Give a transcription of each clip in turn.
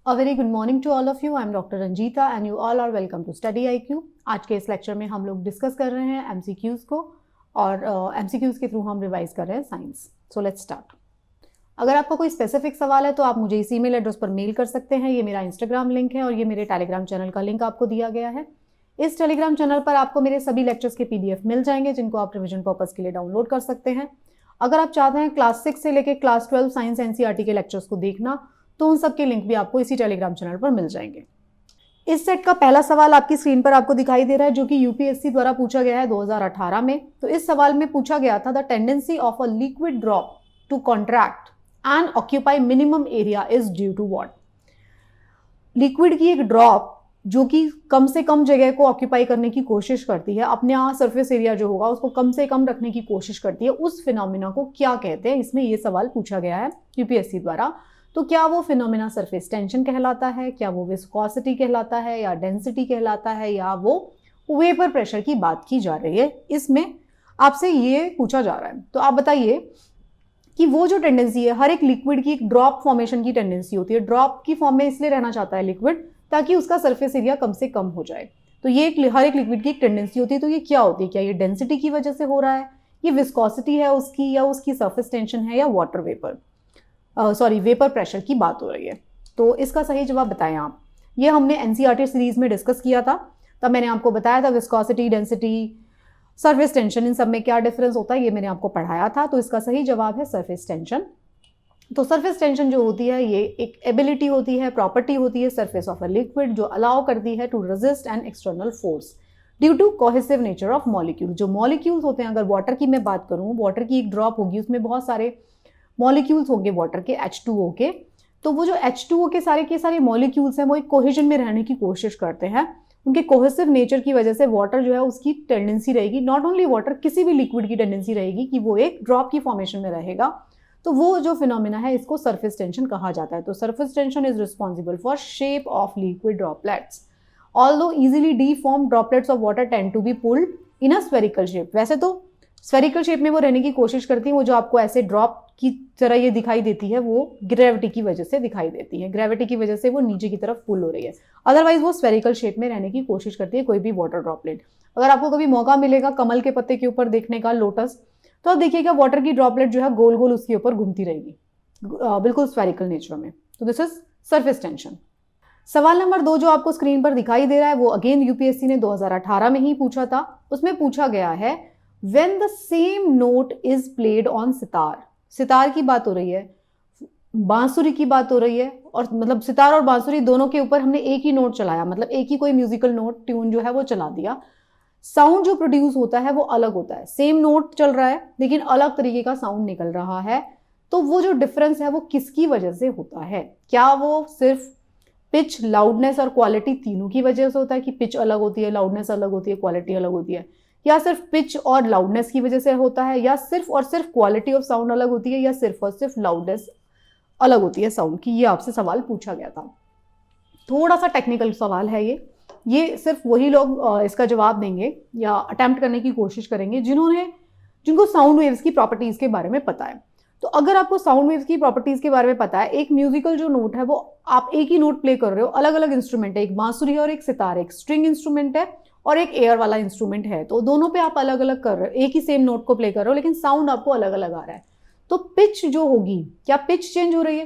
A very good morning to all of you. I am doctor Ranjita and you all are welcome to study IQ। आज के इस lecture में हम लोग discuss कर रहे हैं MCQs को और MCQs के थ्रू हम रिवाइज कर रहे हैं साइंस। So let's start. अगर आपका कोई स्पेसिफिक सवाल है तो आप मुझे इस ईमेल एड्रेस पर मेल कर सकते हैं। ये मेरा इंस्टाग्राम लिंक है और ये मेरे टेलीग्राम चैनल का लिंक आपको दिया गया है। इस टेलीग्राम चैनल पर आपको मेरे सभी लेक्चर्स के PDF मिल जाएंगे जिनको आप रिविजन पर्पस के लिए डाउनलोड कर सकते हैं। अगर आप चाहते हैं क्लास 6 से लेकर क्लास 12 साइंस NCERT के लेक्चर्स को देखना तो उन सब के लिंक भी आपको इसी टेलीग्राम चैनल पर मिल जाएंगे। इस सेट का पहला सवाल आपकी स्क्रीन पर आपको दिखाई दे रहा है जो कि UPSC द्वारा पूछा गया है 2018 में। तो इस सवाल में पूछा गया था the tendency of a liquid drop to contract and occupy minimum area is due to what. Liquid की एक ड्रॉप जो कि कम से कम जगह को ऑक्यूपाई करने की कोशिश करती है, अपने यहाँ सरफेस एरिया जो होगा उसको कम से कम रखने की कोशिश करती है, उस फिनोमिना को क्या कहते हैं। इसमें ये सवाल पूछा गया है UPSC द्वारा। तो क्या वो फिनोमिना सरफेस टेंशन कहलाता है, क्या वो विस्कोसिटी कहलाता है, या डेंसिटी कहलाता है, या वो वेपर प्रेशर की बात की जा रही है। इसमें आपसे ये पूछा जा रहा है। तो आप बताइए कि वो जो टेंडेंसी है, हर एक लिक्विड की एक ड्रॉप फॉर्मेशन की टेंडेंसी होती है। ड्रॉप की फॉर्म में इसलिए रहना चाहता है लिक्विड ताकि उसका सरफेस एरिया कम से कम हो जाए। तो ये हर एक लिक्विड की एक टेंडेंसी होती है। तो ये क्या होती है? क्या ये डेंसिटी की वजह से हो रहा है, ये विस्कोसिटी है उसकी, या उसकी सरफेस टेंशन है, या वाटर वेपर वेपर प्रेशर की बात हो रही है। तो इसका सही जवाब बताएं आप। ये हमने NCERT सीरीज में डिस्कस किया था। तब मैंने आपको बताया था विस्कोसिटी, डेंसिटी, सरफेस टेंशन, इन सब में क्या डिफरेंस होता है, ये मैंने आपको पढ़ाया था। तो इसका सही जवाब है सरफेस टेंशन। तो सरफेस टेंशन जो होती है ये एक एबिलिटी होती है, प्रॉपर्टी होती है सरफेस ऑफ अ लिक्विड जो अलाउ करती है to resist an external force due to cohesive nature of molecule. जो मॉलिक्यूल्स होते हैं, अगर वाटर की मैं बात करूं, वाटर की एक ड्रॉप होगी, उसमें बहुत सारे मॉलिक्यूल्स होंगे वाटर के, H2O के। तो वो जो H2O के सारे मॉलिक्यूल्स हैं वो एक कोहेजन में रहने की कोशिश करते हैं। उनके कोहेसिव नेचर की वजह से वाटर जो है उसकी टेंडेंसी रहेगी, नॉट ओनली वाटर, किसी भी लिक्विड की टेंडेंसी रहेगी कि वो एक ड्रॉप की फॉर्मेशन में रहेगा। तो वो जो फिनोमिना है इसको सरफेस टेंशन कहा जाता है। तो surface tension is responsible for shape of liquid droplets. Although easily deform droplets of water tend to be pulled in a spherical shape. वैसे तो स्फेरिकल शेप में वो रहने की कोशिश करती है। वो जो आपको ऐसे ड्रॉप की तरह ये दिखाई देती है वो ग्रेविटी की वजह से दिखाई देती है। ग्रेविटी की वजह से वो नीचे की तरफ पुल हो रही है। अदरवाइज वो स्फेरिकल शेप में रहने की कोशिश करती है कोई भी वाटर ड्रॉपलेट। अगर आपको कभी मौका मिलेगा कमल के पत्ते के ऊपर देखने का, लोटस, तो आप देखिएगा वाटर की ड्रॉपलेट जो है गोल गोल उसके ऊपर घूमती रहेगी, बिल्कुल स्फेरिकल नेचर में। तो दिस इज सरफेस टेंशन। सवाल नंबर 2 जो आपको स्क्रीन पर दिखाई दे रहा है वो अगेन UPSC ने 2018 में ही पूछा था। उसमें पूछा गया है when the same note is played on sitar. Sitar की बात हो रही है, बांसुरी की बात हो रही है, और मतलब सितार और बांसुरी दोनों के ऊपर हमने एक ही नोट चलाया, मतलब एक ही कोई म्यूजिकल नोट, ट्यून जो है वो चला दिया। साउंड जो प्रोड्यूस होता है वो अलग होता है। सेम नोट चल रहा है लेकिन अलग तरीके का साउंड निकल रहा है। तो वो जो डिफरेंस है वो किसकी वजह से होता है? क्या वो सिर्फ पिच, लाउडनेस और क्वालिटी तीनों की वजह से होता है कि पिच अलग होती है, लाउडनेस अलग होती है, क्वालिटी अलग होती है, या सिर्फ पिच और लाउडनेस की वजह से होता है, या सिर्फ और सिर्फ क्वालिटी ऑफ साउंड अलग होती है, या सिर्फ और सिर्फ लाउडनेस अलग होती है साउंड की? ये आपसे सवाल पूछा गया था। थोड़ा सा टेक्निकल सवाल है ये सिर्फ वही लोग इसका जवाब देंगे या अटेम्प्ट करने की कोशिश करेंगे जिनको साउंड वेव्स की प्रॉपर्टीज के बारे में पता है। तो अगर आपको साउंड वेव्स की प्रॉपर्टीज के बारे में पता है, एक म्यूजिकल जो नोट है वो आप एक ही नोट प्ले कर रहे हो, अलग अलग इंस्ट्रूमेंट है, एक बांसुरी और एक सितार, एक स्ट्रिंग इंस्ट्रूमेंट है और एक एयर वाला इंस्ट्रूमेंट है, तो दोनों पे आप अलग अलग कर रहे हो, एक ही सेम नोट को प्ले कर रहे हो लेकिन साउंड आपको अलग अलग आ रहा है। तो पिच जो होगी, क्या पिच चेंज हो रही है?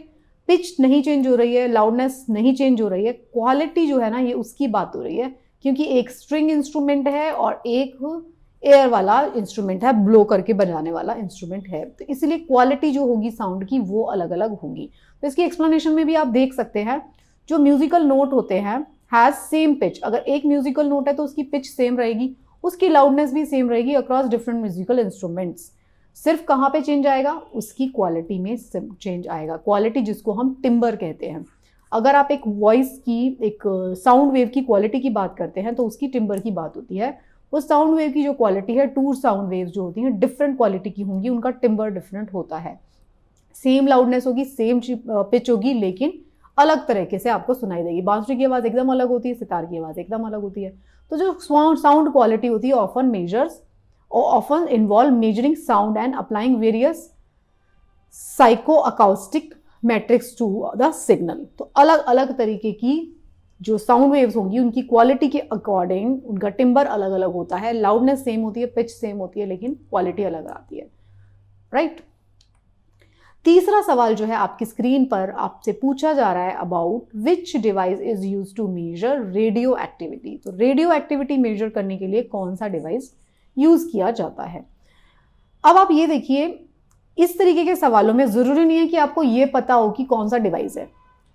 पिच नहीं चेंज हो रही है, लाउडनेस नहीं चेंज हो रही है, क्वालिटी जो है ना ये उसकी बात हो रही है, क्योंकि एक स्ट्रिंग इंस्ट्रूमेंट है और एक एयर वाला इंस्ट्रूमेंट है, ब्लो करके बजाने वाला इंस्ट्रूमेंट है। तो इसलिए क्वालिटी जो होगी साउंड की वो अलग अलग होगी। तो इसकी एक्सप्लेनेशन में भी आप देख सकते हैं, जो म्यूजिकल नोट होते हैं हैज सेम पिच। अगर एक म्यूजिकल नोट है तो उसकी पिच सेम रहेगी, उसकी लाउडनेस भी सेम रहेगी अक्रॉस डिफरेंट म्यूजिकल इंस्ट्रूमेंट्स। सिर्फ कहाँ पे चेंज आएगा? उसकी क्वालिटी में चेंज आएगा। क्वालिटी जिसको हम टिम्बर कहते हैं। अगर आप एक वॉइस की, एक साउंड वेव की क्वालिटी की बात करते हैं तो उसकी टिम्बर की बात होती है। वो साउंड वेव की जो क्वालिटी है, टू साउंड वेव्स जो होती हैं डिफरेंट क्वालिटी की होंगी, उनका टिम्बर डिफरेंट होता है। सेम लाउडनेस होगी, सेम पिच होगी, लेकिन अलग तरीके से आपको सुनाई देगी। बांसुरी की आवाज़ एकदम अलग होती है, सितार की आवाज़ एकदम अलग होती है। तो जो साउंड क्वालिटी होती है often involve measuring sound and applying various psychoacoustic metrics to the signal. तो अलग अलग तरीके की जो साउंड वेव्स होंगी उनकी क्वालिटी के अकॉर्डिंग उनका टिम्बर अलग अलग होता है, लाउडनेस सेम होती है, पिच सेम होती है, लेकिन क्वालिटी अलग आती है, राइट। तीसरा सवाल जो है आपकी स्क्रीन पर आपसे पूछा जा रहा है about which device is used to measure radioactivity. तो रेडियो एक्टिविटी मेजर करने के लिए कौन सा डिवाइस यूज किया जाता है। अब आप ये देखिए, इस तरीके के सवालों में जरूरी नहीं है कि आपको ये पता हो कि कौन सा डिवाइस है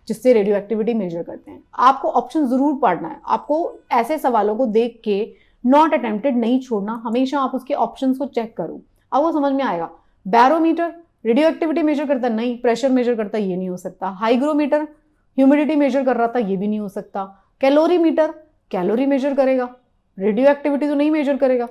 जिससे रेडियो एक्टिविटी मेजर करते हैं। आपको ऑप्शन जरूर पढ़ना है। आपको ऐसे सवालों को देख के नॉट अटेम्प्टेड नहीं छोड़ना, हमेशा आप उसके ऑप्शंस को चेक करो, अब वो समझ में आएगा। बैरोमीटर रेडियो एक्टिविटी मेजर करता नहीं, प्रेशर मेजर करता ये नहीं हो सकता। हाइग्रोमीटर ह्यूमिडिटी मेजर कर रहा था, ये भी नहीं हो सकता। कैलोरीमीटर कैलोरी मेजर करेगा, रेडियो एक्टिविटी तो नहीं मेजर करेगा।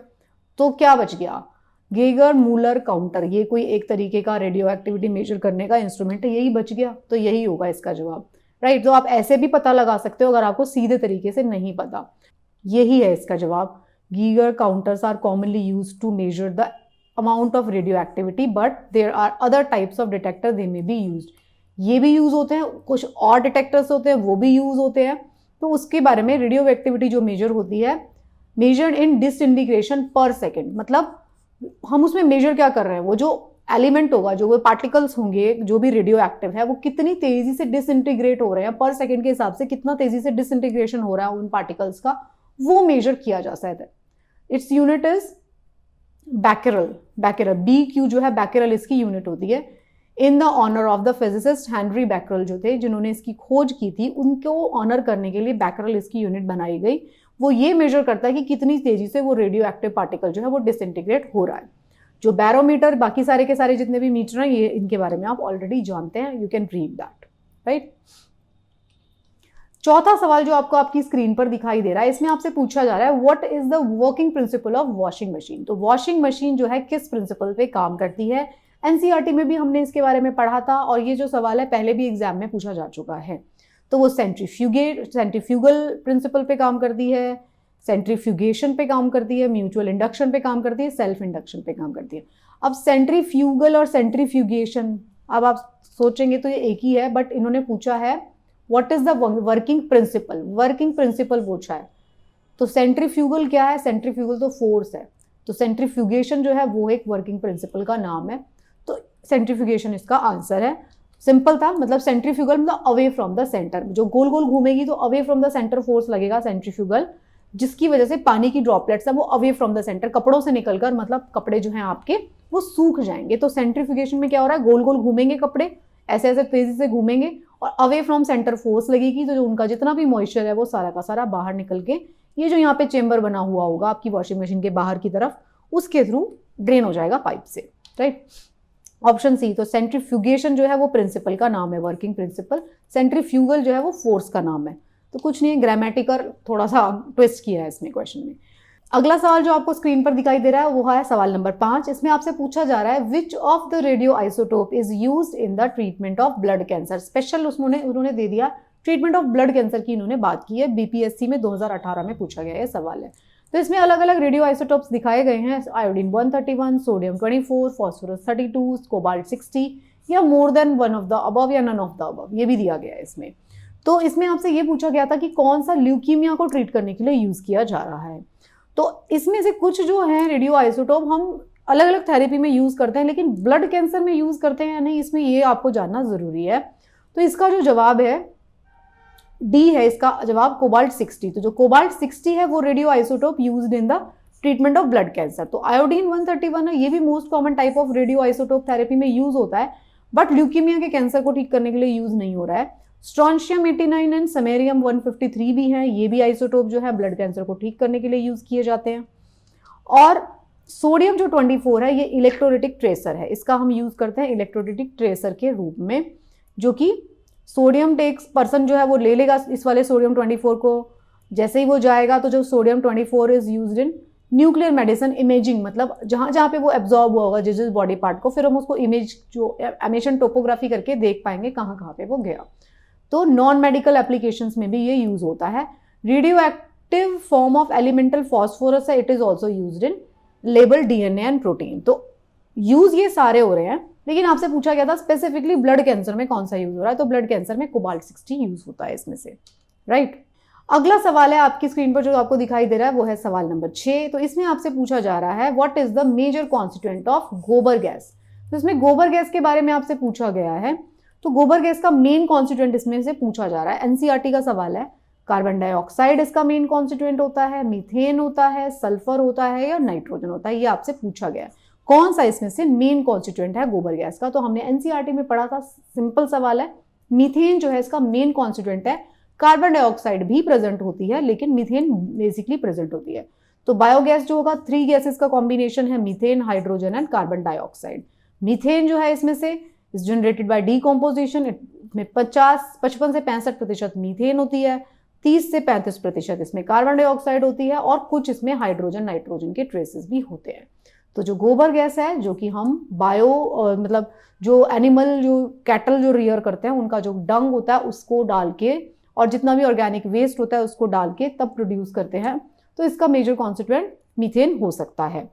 तो क्या बच गया, गेगर मूलर काउंटर, ये कोई एक तरीके का रेडियो एक्टिविटी मेजर करने का इंस्ट्रूमेंट है, यही बच गया। तो यही होगा इसका जवाब, राइट। तो आप ऐसे भी पता लगा सकते हो अगर आपको सीधे तरीके से नहीं पता, यही है इसका जवाब। Geiger counters are commonly used to measure the amount of radioactivity but there are other types of detector they may be used। ये भी यूज होते हैं, कुछ और डिटेक्टर्स होते हैं वो भी यूज होते हैं। तो उसके बारे में रेडियो एक्टिविटी जो मेजर होती है, मेजर्ड इन डिसइंटीग्रेशन पर सेकेंड, मतलब हम उसमें मेजर क्या कर रहे हैं, वो जो एलिमेंट होगा, जो वो पार्टिकल्स होंगे जो भी रेडियो एक्टिव है, वो कितनी तेजी से डिसइंटीग्रेट हो रहे हैं पर सेकेंड के हिसाब से, कितना तेजी से डिसइंटीग्रेशन हो रहा है उन पार्टिकल्स का, वो मेजर किया जा सकता है। Its unit is becquerel. Becquerel BQ जो है बैकेरल इसकी यूनिट होती है। In the honour of the physicist Henri Becquerel जो थे, जिन्होंने इसकी खोज की थी, उनको ऑनर करने के लिए बैकेरल इसकी यूनिट बनाई गई। वो ये मेजर करता है कि कितनी तेजी से वो रेडियो एक्टिव पार्टिकल जो है वो डिसइंटीग्रेट हो रहा है। जो बैरोमीटर, बाकी सारे के सारे जितने भी मीटर हैं, ये इनके बारे में आप ऑलरेडी जानते हैं, you can read that, right. चौथा सवाल जो आपको आपकी स्क्रीन पर दिखाई दे रहा है, इसमें आपसे पूछा जा रहा है what is the working principle of washing machine. तो वॉशिंग मशीन जो है किस प्रिंसिपल पे काम करती है। एनसीईआरटी में भी हमने इसके बारे में पढ़ा था और ये जो सवाल है पहले भी एग्जाम में पूछा जा चुका है। तो वो सेंट्रीफ्यूगल प्रिंसिपल पे काम करती है, सेंट्रीफ्यूगेशन पे काम करती है, म्यूचुअल इंडक्शन पे काम करती है, सेल्फ इंडक्शन पे काम करती है। अब सेंट्रीफ्यूगल और सेंट्रीफ्यूगेशन, अब आप सोचेंगे तो ये एक ही है, बट इन्होंने पूछा है what is the working principle. Working principle पूछा है, तो सेंट्रीफ्यूगल क्या है, सेंट्रीफ्यूगल तो फोर्स है, तो सेंट्रीफ्यूगेशन जो है वो एक वर्किंग प्रिंसिपल का नाम है। तो सेंट्रीफ्यूगेशन इसका आंसर है। सिंपल था, मतलब सेंट्रीफ्यूगल मतलब अवे फ्रॉम द सेंटर, जो गोल गोल घूमेगी तो away from the centre force लगेगा सेंट्रीफ्यूगल, जिसकी वजह से पानी की ड्रॉपलेट्स है वो अवे फ्रॉम द सेंटर, कपड़ों से निकलकर, मतलब कपड़े जो हैं आपके वो सूख जाएंगे। तो सेंट्रीफ्यूगेशन में क्या हो रहा है, गोल गोल घूमेंगे कपड़े, ऐसे ऐसे तेजी से घूमेंगे और अवे फ्रॉम सेंटर फोर्स लगेगी, तो जो उनका जितना भी मॉइस्चर है वो सारा का सारा बाहर निकल के, ये जो यहाँ पे चेंबर बना हुआ होगा आपकी वॉशिंग मशीन के बाहर की तरफ, उसके थ्रू ड्रेन हो जाएगा पाइप से, राइट। ऑप्शन सी, तो सेंट्रीफ्यूगेशन जो है वो प्रिंसिपल का नाम है, वर्किंग प्रिंसिपल। सेंट्रीफ्यूगल जो है वो फोर्स का नाम है। तो कुछ नहीं, ग्रामेटिकल थोड़ा सा ट्विस्ट किया है इसमें क्वेश्चन में। अगला सवाल जो आपको स्क्रीन पर दिखाई दे रहा है वो है सवाल नंबर 5। इसमें आपसे पूछा जा रहा है which of the radio isotope is used in the treatment of blood cancer. Special उन्होंने दे दिया, ट्रीटमेंट ऑफ ब्लड कैंसर की इन्होंने बात की है, बीपीएससी में 2018 में पूछा गया है सवाल है। तो इसमें अलग अलग रेडियो आइसोटोप्स दिखाए गए हैं, आयोडीन 131, सोडियम 24, फॉस्फोरस 32, कोबाल्ट 60, या more than one of the above या नन ऑफ द अबव, ये भी दिया गया है इसमें। तो इसमें आपसे ये पूछा गया था कि कौन सा ल्यूकीमिया को ट्रीट करने के लिए यूज किया जा रहा है। तो इसमें से कुछ जो है रेडियो आइसोटोप हम अलग अलग थेरेपी में यूज करते हैं, लेकिन ब्लड कैंसर में यूज करते हैं या नहीं, इसमें ये आपको जानना जरूरी है। तो इसका जो जवाब है डी है, इसका जवाब कोबाल्ट 60। तो जो कोबाल्ट 60 है वो radio isotope used in the treatment of blood cancer. तो आयोडीन 131 है, ये भी most common type of radio isotope therapy में यूज होता है, बट ल्यूकीमिया के कैंसर को ठीक करने के लिए यूज नहीं हो रहा है। स्ट्रॉन्शियम 89 एंड समैरियम 153 भी हैं, ये भी आइसोटोप जो है ब्लड कैंसर को ठीक करने के लिए यूज किए जाते हैं। और सोडियम जो 24 है ये इलेक्ट्रोलिटिक ट्रेसर है, इसका हम यूज करते हैं इलेक्ट्रोलिटिक ट्रेसर के रूप में, जो कि सोडियम टेक्स पर्सन जो है वो ले लेगा इस वाले सोडियम 24 को, जैसे ही वो जाएगा तो जो sodium 24 is used in nuclear medicine imaging, मतलब जहां जहां पे वो एब्जॉर्ब हुआ होगा जिस बॉडी पार्ट को, फिर हम उसको इमेज जो एमिशन टोपोग्राफी करके देख पाएंगे कहाँ कहाँ पे वो गया। तो नॉन मेडिकल एप्लीकेशंस में भी ये यूज होता है। Radio active form of elemental phosphorus है, it is also used in label DNA and protein. तो यूज ये सारे हो रहे हैं, लेकिन आपसे पूछा गया था स्पेसिफिकली ब्लड कैंसर में कौन सा यूज हो रहा है, तो ब्लड कैंसर में कोबाल्ट 60 यूज होता है इसमें से, राइट। अगला सवाल है आपकी स्क्रीन पर जो आपको दिखाई दे रहा है वो है सवाल नंबर 6। तो इसमें आपसे पूछा जा रहा है what is the major constituent of gobar gas. तो इसमें गोबर गैस के बारे में आपसे पूछा गया है। तो गोबर गैस का मेन कॉन्स्टिट्यूएंट इसमें से पूछा जा रहा है, एनसीईआरटी का सवाल है। कार्बन डाइऑक्साइड इसका मेन कॉन्स्टिट्यूएंट होता है, मीथेन होता है, सल्फर होता है या नाइट्रोजन होता है, ये आपसे पूछा गया है। कौन सा इसमें से मेन कॉन्स्टिट्यूएंट है गोबर गैस का। तो हमने एनसीईआरटी में पढ़ा था, सिंपल सवाल है। मीथेन जो है इसका मेन कॉन्स्टिट्यूएंट है। कार्बन डाइऑक्साइड भी प्रेजेंट होती है लेकिन मीथेन बेसिकली प्रेजेंट होती है। तो बायोगैस जो होगा 3 गैसेस का कॉम्बिनेशन है, methane, hydrogen and carbon dioxide. Methane जो है इसमें से इज जनरेटेड बाय डीकम्पोजिशन, इसमें 55 से 65% मीथेन होती है, 30 से 35% इसमें कार्बन डाइऑक्साइड होती है और कुछ इसमें हाइड्रोजन नाइट्रोजन के ट्रेसेस भी होते हैं। तो जो गोबर गैस है जो कि हम मतलब जो एनिमल, जो कैटल जो रियर करते हैं उनका जो डंग होता है उसको डाल के और जितना भी ऑर्गेनिक वेस्ट होता है उसको डाल के तब प्रोड्यूस करते हैं। तो इसका मेजर कॉन्स्टिट्यूएंट मीथेन हो सकता है।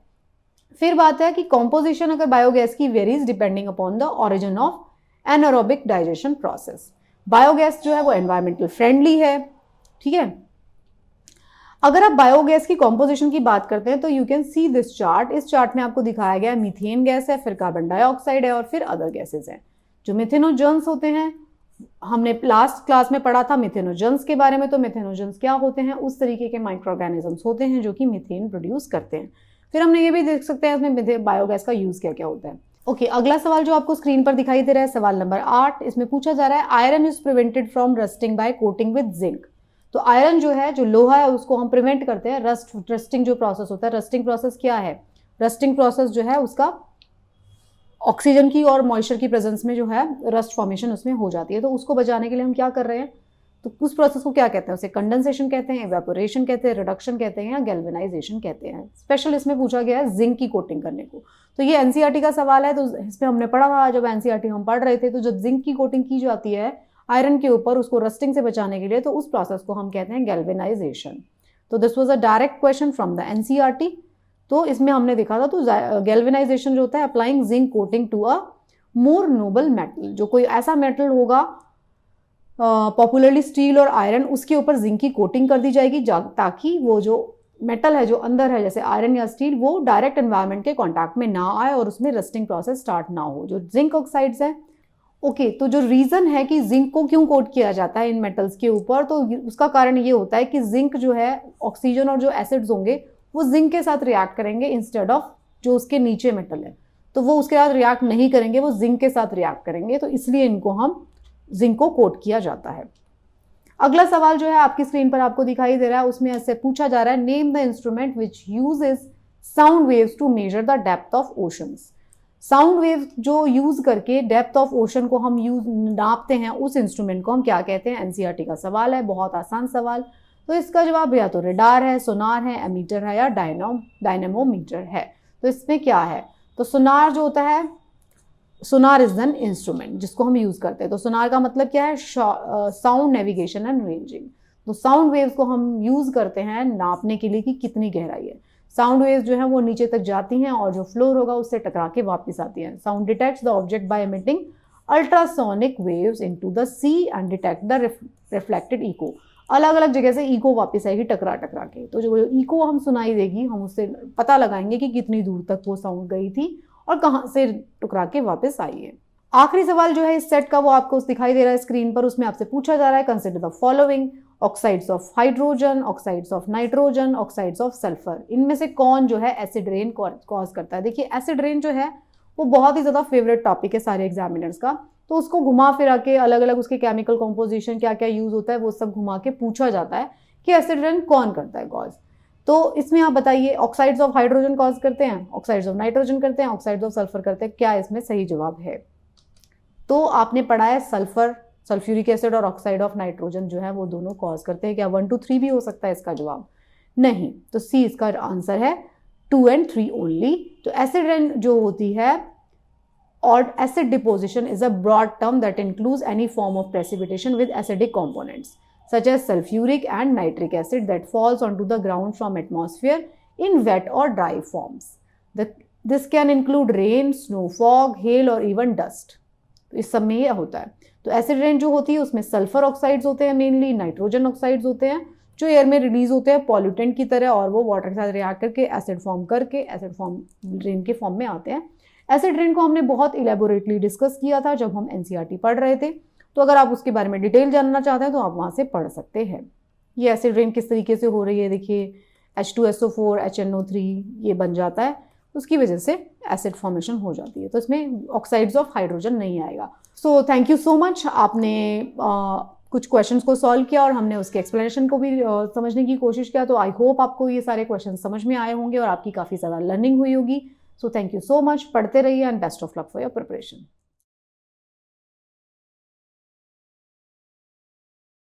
फिर बात है कि कॉम्पोजिशन अगर बायोगैस की varies depending upon the origin of anaerobic digestion process. Biogas जो है वो एनवायरमेंटल फ्रेंडली है, ठीक है। अगर आप बायोगैस की कॉम्पोजिशन की बात करते हैं तो you can see this chart. इस चार्ट में आपको दिखाया गया है मीथेन गैस है, फिर कार्बन डाइऑक्साइड है और फिर अदर गैसेज हैं। जो मिथेनोजन्स होते हैं, हमने लास्ट क्लास में पढ़ा था मिथेनोजन्स के बारे में। तो मिथेनोजन्स क्या होते हैं, उस तरीके के माइक्रो ऑर्गेनिजम्स होते हैं जो कि मीथेन प्रोड्यूस करते हैं। फिर हमने ये भी देख सकते हैं इसमें बायोगैस का यूज क्या क्या होता है। ओके, अगला सवाल जो आपको स्क्रीन पर दिखाई दे रहा है सवाल नंबर 8। इसमें पूछा जा रहा है iron is prevented from rusting by coating with zinc. तो आयरन जो है, जो लोहा है, उसको हम प्रिवेंट करते हैं रस्टिंग जो प्रोसेस होता है। रस्टिंग प्रोसेस क्या है, रस्टिंग प्रोसेस जो है उसका ऑक्सीजन की और मॉइस्चर की प्रेजेंस में जो है रस्ट फॉर्मेशन उसमें हो जाती है। तो उसको बचाने के लिए हम क्या कर रहे हैं, तो उस प्रोसेस को क्या कहते हैं, उसे कंडेंसेशन कहते हैं, इवेपोरेशन कहते हैं, रिडक्शन कहते हैं या गैल्वेनाइजेशन कहते हैं। स्पेशल इसमें पूछा गया है जिंक की कोटिंग करने को। तो ये एनसीईआरटी का सवाल है। तो इसमें हमने पढ़ा था, जब एनसीईआरटी हम पढ़ रहे थे, तो जब जिंक की कोटिंग की जाती है आयरन के ऊपर उसको रस्टिंग से बचाने के लिए, तो उस प्रोसेस को हम कहते हैं गैल्वेनाइजेशन। तो this was a direct question from the NCERT. तो इसमें हमने देखा था, तो गैल्वेनाइजेशन जो होता है applying zinc coating to a more noble metal. जो कोई ऐसा मेटल होगा, पॉपुलरली स्टील और आयरन, उसके ऊपर जिंक की कोटिंग कर दी जाएगी ताकि वो जो मेटल है जो अंदर है जैसे आयरन या स्टील, वो डायरेक्ट एनवायरनमेंट के कांटेक्ट में ना आए और उसमें रस्टिंग प्रोसेस स्टार्ट ना हो। जो जिंक ऑक्साइड्स है, ओके, तो जो रीजन है कि जिंक को क्यों कोट किया जाता है इन मेटल्स के ऊपर, तो उसका कारण ये होता है कि जिंक जो है, ऑक्सीजन और जो एसिड्स होंगे वो जिंक के साथ रिएक्ट करेंगे इंस्टेड ऑफ जो उसके नीचे मेटल है, तो वो उसके साथ रिएक्ट नहीं करेंगे, वो जिंक के साथ रिएक्ट करेंगे। तो इसलिए इनको हम जिंक को कोट किया जाता है। अगला सवाल जो है आपकी स्क्रीन पर आपको दिखाई दे रहा है, उसमें ऐसे पूछा जा रहा है name the instrument which uses sound waves to measure the depth of oceans. Sound wave जो यूज करके डेप्थ ऑफ ओशन को हम नापते हैं, उस इंस्ट्रूमेंट को हम क्या कहते हैं। एनसीईआरटी का सवाल है, बहुत आसान सवाल। तो इसका जवाब या तो रेडार है, सोनार है, एमीटर है या डायनेमोमीटर है। तो इसमें क्या है, तो सोनार जो होता है, सोनार इज एन इंस्ट्रूमेंट जिसको हम यूज करते हैं। तो सोनार का मतलब क्या है, साउंड नेविगेशन एंड रेंजिंग। तो साउंड वेव्स को हम यूज करते हैं नापने के लिए कि कितनी गहराई है। साउंड वेव्स जो है वो नीचे तक जाती हैं और जो फ्लोर होगा उससे टकरा के वापस आती हैं। Sound detects the object by emitting ultrasonic waves into the sea and detect the reflected echo. अलग अलग जगह से इको वापस आएगी टकरा टकरा के। तो जो इको हम सुनाई देगी, हम उससे पता लगाएंगे कि कितनी दूर तक वो साउंड गई थी और कहाँ से टकरा के वापस आई है। आखिरी सवाल जो है इस सेट का वो आपको दिखाई दे रहा है स्क्रीन पर। उसमें आपसे पूछा जा रहा है consider the following oxides of hydrogen, oxides of nitrogen, oxides of sulphur. इनमें से कौन जो है एसिड रेन कॉज करता है। देखिए एसिड रेन जो है वो बहुत ही ज़्यादा फेवरेट टॉपिक है सारे एग्जामिनर्स का। तो उसको घुमा फिरा के अलग अलग उसके केमिकल कॉम्पोजिशन क्या क्या यूज होता है वो सब घुमा के पूछा जाता है कि एसिड रेन कौन करता है कॉज। तो इसमें आप बताइए, ऑक्साइड्स ऑफ हाइड्रोजन कॉज करते हैं, ऑक्साइड्स ऑफ नाइट्रोजन करते हैं, ऑक्साइड्स ऑफ सल्फर करते हैं, क्या इसमें सही जवाब है। तो आपने पढ़ा है सल्फर, सल्फ्यूरिक एसिड और ऑक्साइड ऑफ नाइट्रोजन जो है वो दोनों कॉज करते हैं। क्या 1 2 3 भी हो सकता है इसका जवाब? नहीं, तो सी इसका आंसर है 2 and 3 ओनली। तो एसिड रेन जो होती है और acid deposition is a broad term that includes any form of precipitation with acidic components such as sulfuric and nitric acid that falls onto the ground from atmosphere in wet or dry forms. The this can include rain, snow, fog, hello और even dust. तो इस सब में ये होता है। तो acid rain जो होती है उसमें सल्फर ऑक्साइड्स होते हैं, मेनली नाइट्रोजन ऑक्साइड्स होते हैं जो एयर में रिलीज होते हैं पॉल्यूटेंट की तरह, और वो वाटर के साथ रिएक्ट करके एसिड फॉर्म करके एसिड फॉर्म रेन के फॉर्म में आते हैं। एसिड रेन को हमने बहुत इलेबोरेटली डिस्कस किया था जब हम एनसीईआरटी पढ़ रहे थे, तो अगर आप उसके बारे में डिटेल जानना चाहते हैं तो आप वहाँ से पढ़ सकते हैं। ये एसिड रेन किस तरीके से हो रही है, देखिए H2SO4 HNO3 ये बन जाता है, उसकी वजह से एसिड फॉर्मेशन हो जाती है, तो इसमें ऑक्साइड्स ऑफ हाइड्रोजन नहीं आएगा। So thank you so much, आपने कुछ क्वेश्चंस को सॉल्व किया और हमने उसके एक्सप्लेनेशन को भी समझने की कोशिश किया। तो आई होप आपको ये सारे क्वेश्चन समझ में आए होंगे और आपकी काफ़ी ज़्यादा लर्निंग हुई होगी। So thank you so much, पढ़ते रहिए and best of luck for your preparation.